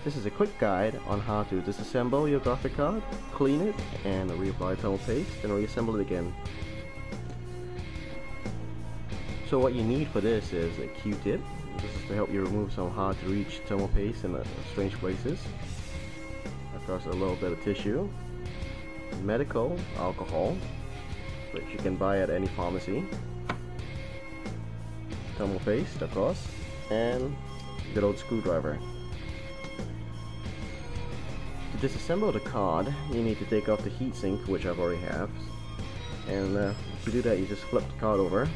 This is a quick guide on how to disassemble your graphic card, clean it, and reapply thermal paste, and reassemble it again. So what you need for this is a Q-tip. This is to help you remove some hard to reach thermal paste in strange places. Of course, a little bit of tissue, medical alcohol, which you can buy at any pharmacy, thermal paste of course, and good old screwdriver. To disassemble the card, you need to take off the heatsink, which I've already have, and to do that you just flip the card over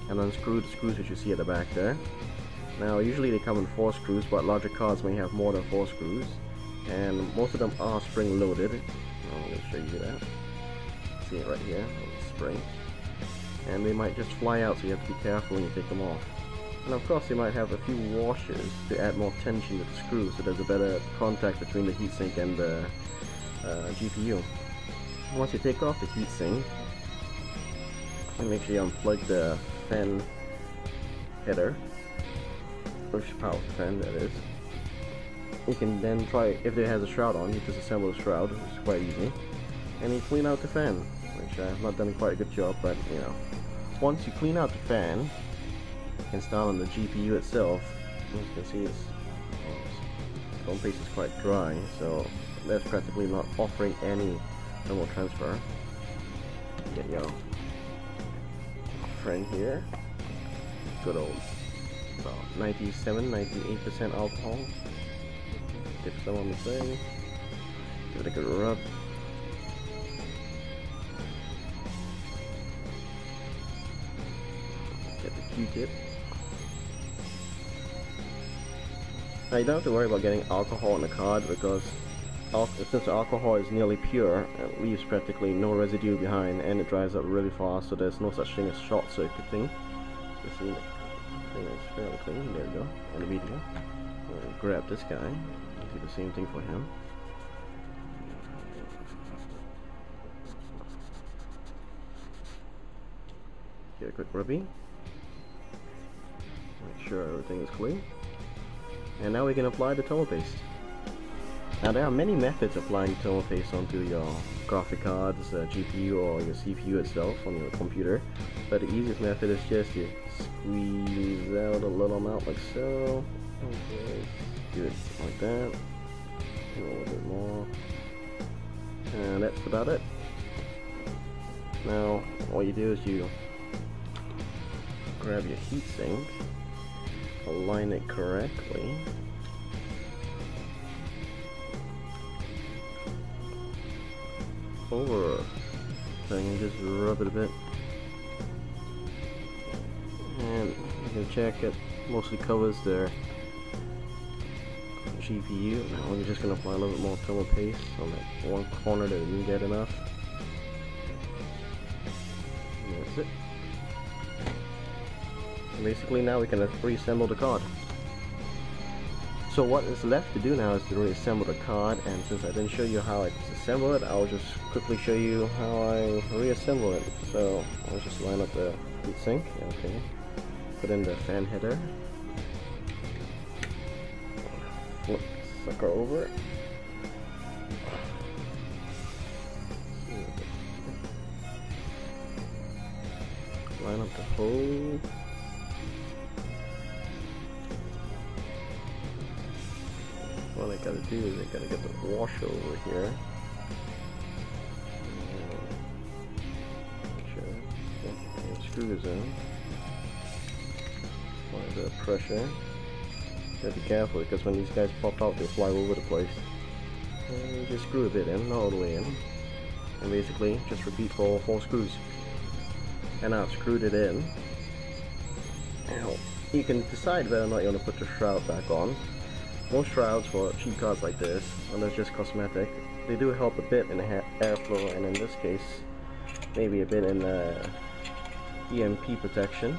and unscrew the screws which you see at the back there. Now usually they come in 4 screws, but larger cards may have more than 4 screws, and most of them are spring loaded. I'm going to show you that. See it right here, the spring. And they might just fly out, so you have to be careful when you take them off. And of course they might have a few washers to add more tension to the screw, so there's a better contact between the heatsink and the GPU. Once you take off the heatsink, make sure you unplug the fan header, which powers the fan, that is. You can then try, if it has a shroud on, you disassemble the shroud, which is quite easy. And you clean out the fan, which I have not done quite a good job, but you know. Once you clean out the fan, install on the GPU itself, as you can see its foam paste is quite dry, so that's practically not offering any thermal transfer. Get your friend here, good old about 97-98% alcohol. Dip some on the thing, give it a good rub. Get the Q-tip. Now you don't have to worry about getting alcohol in the card, because since the alcohol is nearly pure, it leaves practically no residue behind, and it dries up really fast, so there's no such thing as short circuiting. You see the thing is fairly clean. There you go, on the video. Grab this guy, do the same thing for him. Get a quick rubbing. Make sure everything is clean. And now we can apply the thermal paste. Now there are many methods of applying thermal paste onto your graphic cards, GPU, or your CPU itself on your computer. But the easiest method is just to squeeze out a little amount like so. Okay. Do it like that. A little bit more. And that's about it. Now all you do is you grab your heatsink, align it correctly, over thing, and just rub it a bit, and you can check it mostly covers the GPU. Now we're just going to apply a little bit more thermal paste on that one corner that didn't get enough. And that's it. Basically now we can reassemble the card. So what is left to do now is to reassemble the card, and since I didn't show you how I disassemble it, I'll just quickly show you how I reassemble it. So I'll just line up the heatsink, okay, put in the fan header, flip the sucker over, line up the whole. What I gotta do is I gotta get the washer over here. Make sure the screws in. Apply the pressure. Gotta be careful, because when these guys pop out, they fly over the place. And just screw a bit in, not all the way in. And basically, just repeat for all 4 screws. And now I've screwed it in. Now, you can decide whether or not you want to put the shroud back on. Most shrouds for cheap cards like this, and that's just cosmetic, they do help a bit in the airflow, and in this case, maybe a bit in EMP protection.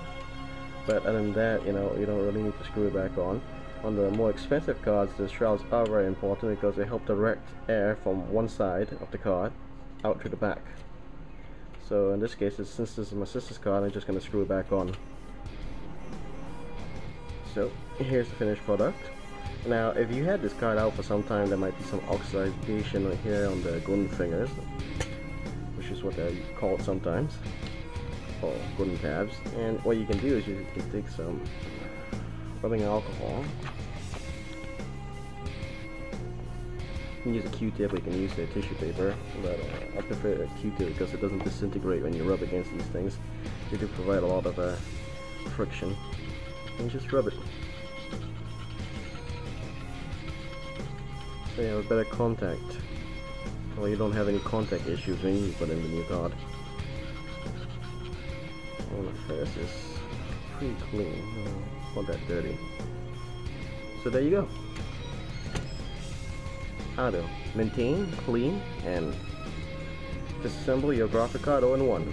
But other than that, you know, you don't really need to screw it back on. On the more expensive cards, the shrouds are very important because they help direct air from one side of the card out to the back. So in this case, since this is my sister's card, I'm just going to screw it back on. So here's the finished product. Now, if you had this card out for some time, there might be some oxidation right here on the golden fingers, which is what they're called sometimes, or golden tabs. And what you can do is you can take some rubbing alcohol. You can use a Q-tip, or you can use a tissue paper, but I prefer a Q-tip because it doesn't disintegrate when you rub against these things. They do provide a lot of friction. And just rub it. So you have a better contact. Well, you don't have any contact issues when you put in the new card. Well, the face is pretty clean, not that dirty. So there you go. How to maintain, clean, and disassemble your graphic card all in one.